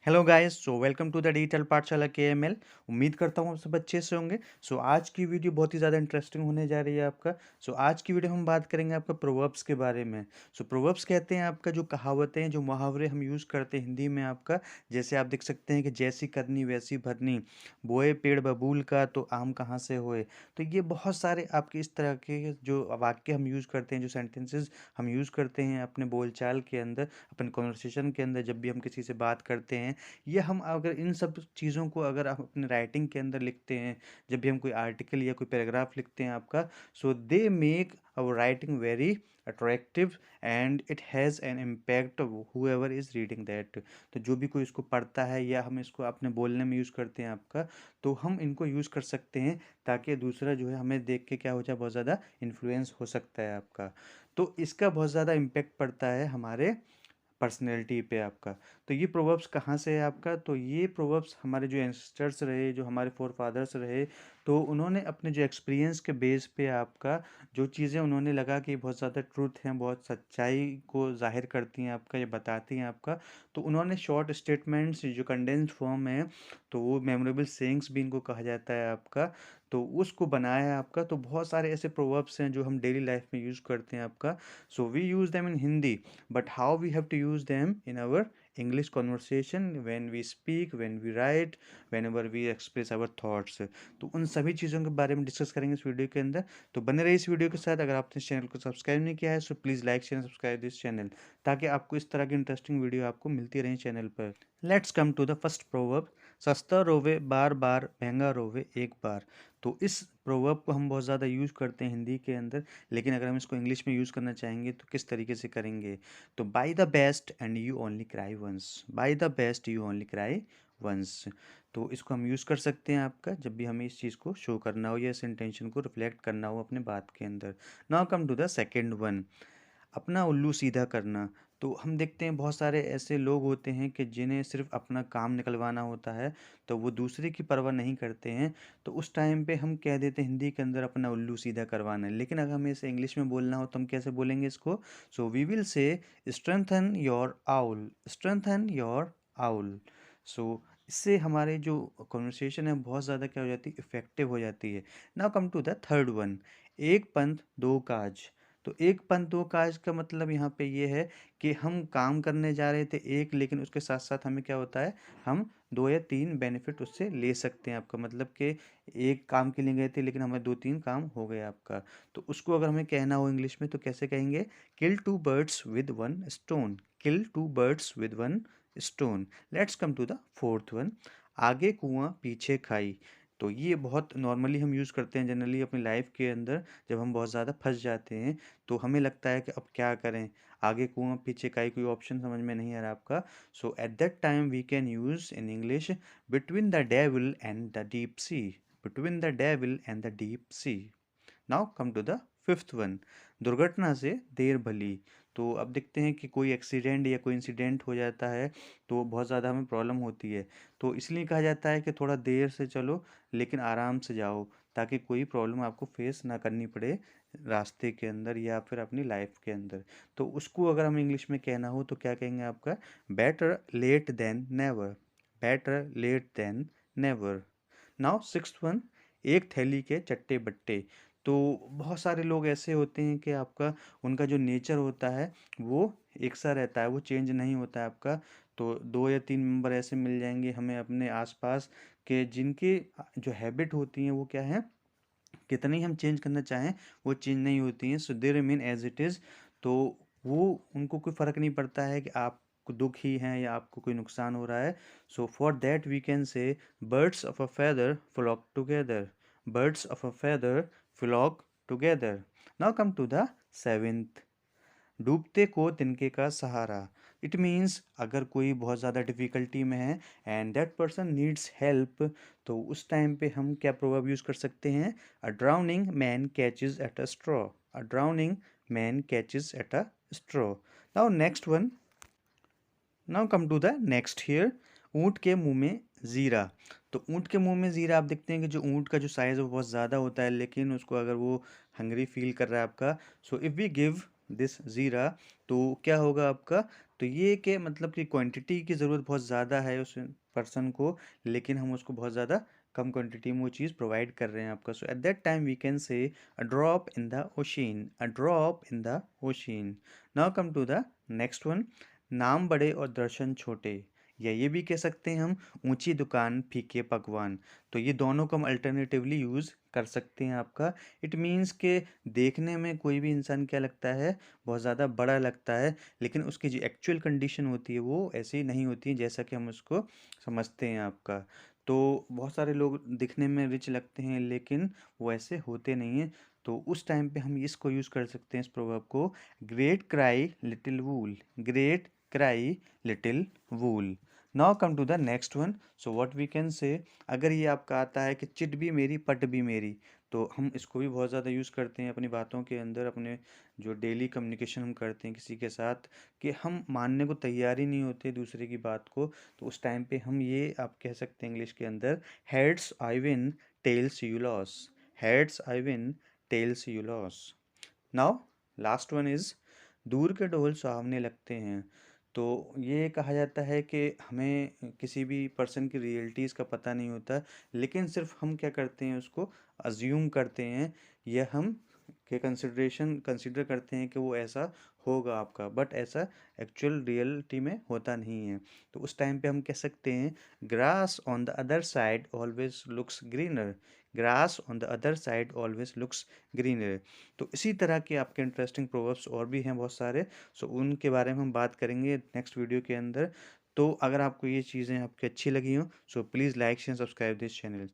Hello guys, so welcome to the digital Pathshala KML. उम्मीद करता हूँ आप सब अच्छे से होंगे। आज की वीडियो बहुत ही ज़्यादा इंटरेस्टिंग होने जा रही है आपका। आज की वीडियो हम बात करेंगे आपका प्रोवर्ब्स के बारे में। प्रोवर्ब्स कहते हैं आपका जो कहावतें जो मुहावरे हम यूज़ करते हैं हिंदी में आपका। जैसे आप देख सकते हैं कि जैसी करनी वैसी भरनी, बोए पेड़ बबूल का तो आम कहाँ से होए। तो ये बहुत सारे आपके इस तरह के जो वाक्य हम यूज़ करते हैं, जो सेंटेंसेस हम यूज़ करते हैं अपने बोलचाल के अंदर, अपने कॉन्वर्सेशन के अंदर, जब भी हम किसी से बात करते हैं। ये हम अगर इन सब चीज़ों को अगर आप अपने राइटिंग के अंदर लिखते हैं, जब भी हम कोई आर्टिकल या कोई पैराग्राफ लिखते हैं आपका, they make our writing very attractive and it has an impact whoever is reading that. तो जो भी कोई इसको पढ़ता है या हम इसको अपने बोलने में यूज़ करते हैं आपका, तो हम इनको यूज़ कर सकते हैं ताकि दूसरा जो है हमें देख के क्या हो जाए, बहुत ज़्यादा इन्फ्लुएंस हो सकता है आपका। तो इसका बहुत ज़्यादा इम्पैक्ट पड़ता है हमारे पर्सनैलिटी पे आपका। तो ये प्रोवर्ब्स कहाँ से है आपका? तो ये प्रोवर्ब्स हमारे जो एंसेस्टर्स रहे, जो हमारे फोरफादर्स रहे, तो उन्होंने अपने जो एक्सपीरियंस के बेस पे आपका जो चीज़ें उन्होंने लगा कि बहुत ज़्यादा ट्रूथ हैं, बहुत सच्चाई को ज़ाहिर करती हैं आपका, ये बताती हैं आपका। तो उन्होंने शॉर्ट स्टेटमेंट्स जो कंडेंस्ड फॉर्म है, तो वो मेमोरेबल सेइंग्स भी इनको कहा जाता है आपका। तो उसको बनाया है आपका। तो बहुत सारे ऐसे प्रोवर्ब्स हैं जो हम डेली लाइफ में यूज़ करते हैं आपका। We use them in Hindi, but how we have to use them in our English conversation, when we speak, when we write, whenever we express our thoughts। तो उन सभी चीज़ों के बारे में डिस्कस करेंगे इस वीडियो के अंदर। तो बने रहिए इस वीडियो के साथ। अगर आपने इस चैनल को सब्सक्राइब नहीं किया है, please like share subscribe this channel, ताकि आपको इस तरह की इंटरेस्टिंग वीडियो आपको मिलती रहे चैनल पर। Let's come to the first proverb. सस्ता रोवे बार बार, महंगा रोवे एक बार। तो इस प्रोवर्ब को हम बहुत ज़्यादा यूज़ करते हैं हिंदी के अंदर, लेकिन अगर हम इसको इंग्लिश में यूज़ करना चाहेंगे तो किस तरीके से करेंगे? तो buy the best and you only cry once, buy the best you only cry once. तो इसको हम यूज़ कर सकते हैं आपका, जब भी हमें इस चीज़ को शो करना हो या इस इंटेंशन को रिफ्लेक्ट करना हो अपने बात के अंदर। Now come to the second one, अपना उल्लू सीधा करना। तो हम देखते हैं बहुत सारे ऐसे लोग होते हैं कि जिन्हें सिर्फ अपना काम निकलवाना होता है, तो वो दूसरे की परवाह नहीं करते हैं। तो उस टाइम पे हम कह देते हैं हिंदी के अंदर अपना उल्लू सीधा करवाना है। लेकिन अगर हमें इसे इंग्लिश में बोलना हो तो हम कैसे बोलेंगे इसको? We will say strengthen your owl, strengthen your owl. इससे हमारे जो कन्वर्सेशन है बहुत ज़्यादा क्या हो जाती है, इफ़ेक्टिव हो जाती है। Now come to the third one, एक पंथ दो काज। तो एक पंथ दो काज का मतलब यहाँ पे ये है कि हम काम करने जा रहे थे एक, लेकिन उसके साथ साथ हमें क्या होता है, हम दो या तीन बेनिफिट उससे ले सकते हैं आपका। मतलब कि एक काम के लिए गए थे लेकिन हमें दो तीन काम हो गए आपका। तो उसको अगर हमें कहना हो इंग्लिश में तो कैसे कहेंगे? Kill two birds with one stone, kill two birds with one stone. Let's come to the fourth one, आगे कुआं पीछे खाई। तो ये बहुत नॉर्मली हम यूज़ करते हैं जनरली अपनी लाइफ के अंदर, जब हम बहुत ज़्यादा फंस जाते हैं तो हमें लगता है कि अब क्या करें, आगे कुआं पीछे काई, कोई ऑप्शन समझ में नहीं आ रहा आपका। At that time we can use in English between the devil and the deep sea, between the devil and the deep sea. Now come to the fifth one, दुर्घटना से देर भली। तो अब देखते हैं कि कोई एक्सीडेंट या कोई इंसिडेंट हो जाता है तो बहुत ज़्यादा हमें प्रॉब्लम होती है। तो इसलिए कहा जाता है कि थोड़ा देर से चलो लेकिन आराम से जाओ, ताकि कोई प्रॉब्लम आपको फेस ना करनी पड़े रास्ते के अंदर या फिर अपनी लाइफ के अंदर। तो उसको अगर हम इंग्लिश में कहना हो तो क्या कहेंगे आपका? Better late than never, better late than never. Now sixth one, एक थैली के चट्टे बट्टे। तो बहुत सारे लोग ऐसे होते हैं कि आपका उनका जो नेचर होता है वो एक सा रहता है, वो चेंज नहीं होता है आपका। तो दो या तीन मेंबर ऐसे मिल जाएंगे हमें अपने आसपास के जिनकी जो हैबिट होती हैं वो क्या है, कितनी हम चेंज करना चाहें वो चेंज नहीं होती हैं। They remain as it is. तो वो उनको कोई फ़र्क नहीं पड़ता है कि आप दुख ही हैं या आपको कोई नुकसान हो रहा है। For that we can say birds of a feather flock together, birds of a feather flock together. Now come to the seventh, डूबते को तिनके का सहारा। इट मीन्स अगर कोई बहुत ज़्यादा डिफ़िकल्टी में है and that person needs help, तो उस टाइम पे हम क्या प्रोवर्ब यूज़ कर सकते हैं? A drowning man catches at a straw, a drowning man catches at a straw. Now next one, now come to the next here, ऊँट के मुंह में ज़ीरा। तो ऊँट के मुंह में ज़ीरा, आप देखते हैं कि जो ऊँट का जो साइज़ है वो बहुत ज़्यादा होता है, लेकिन उसको अगर वो हंग्री फील कर रहा है आपका, इफ़ वी गिव दिस ज़ीरा, तो क्या होगा आपका, तो ये कि मतलब कि क्वांटिटी की ज़रूरत बहुत ज़्यादा है उस पर्सन को, लेकिन हम उसको बहुत ज़्यादा कम क्वांटिटी में वो चीज़ प्रोवाइड कर रहे हैं आपका। So at that time we can say a drop in the ocean, a drop in the ocean. Now come to the next one, नाम बड़े और दर्शन छोटे, या ये भी कह सकते हैं हम ऊंची दुकान फीके पकवान। तो ये दोनों को हम अल्टरनेटिवली यूज़ कर सकते हैं आपका। इट मीन्स के देखने में कोई भी इंसान क्या लगता है, बहुत ज़्यादा बड़ा लगता है, लेकिन उसकी जो एक्चुअल कंडीशन होती है वो ऐसी नहीं होती है जैसा कि हम उसको समझते हैं आपका। तो बहुत सारे लोग दिखने में रिच लगते हैं, लेकिन वो ऐसे होते नहीं हैं। तो उस टाइम पे हम इसको यूज़ कर सकते हैं इस प्रोवर्ब को, great cry little wool, great cry little wool. Now come to the next one. So what we can say, अगर ये आपका आता है कि चिट भी मेरी पट भी मेरी, तो हम इसको भी बहुत ज़्यादा यूज़ करते हैं अपनी बातों के अंदर, अपने जो डेली कम्युनिकेशन हम करते हैं किसी के साथ, कि हम मानने को तैयार ही नहीं होते दूसरे की बात को। तो उस टाइम पे हम ये आप कह सकते हैं इंग्लिश के अंदर, heads I win tells you loss, heads I win tells you loss. Now last one is, दूर के ढोल सुहावने लगते हैं। तो ये कहा जाता है कि हमें किसी भी पर्सन की रियलिटीज़ का पता नहीं होता, लेकिन सिर्फ हम क्या करते हैं, उसको अज्यूम करते हैं, या हम के कंसिडर करते हैं कि वो ऐसा होगा आपका, बट ऐसा एक्चुअल रियलिटी में होता नहीं है। तो उस टाइम पे हम कह सकते हैं, grass on the other side always looks greener, grass on the other side always looks greener. तो इसी तरह के आपके इंटरेस्टिंग प्रोवर्ब्स और भी हैं बहुत सारे। सो उनके बारे में हम बात करेंगे नेक्स्ट वीडियो के अंदर। तो अगर आपको ये चीज़ें आपकी अच्छी लगी हों, so please like share subscribe this channel.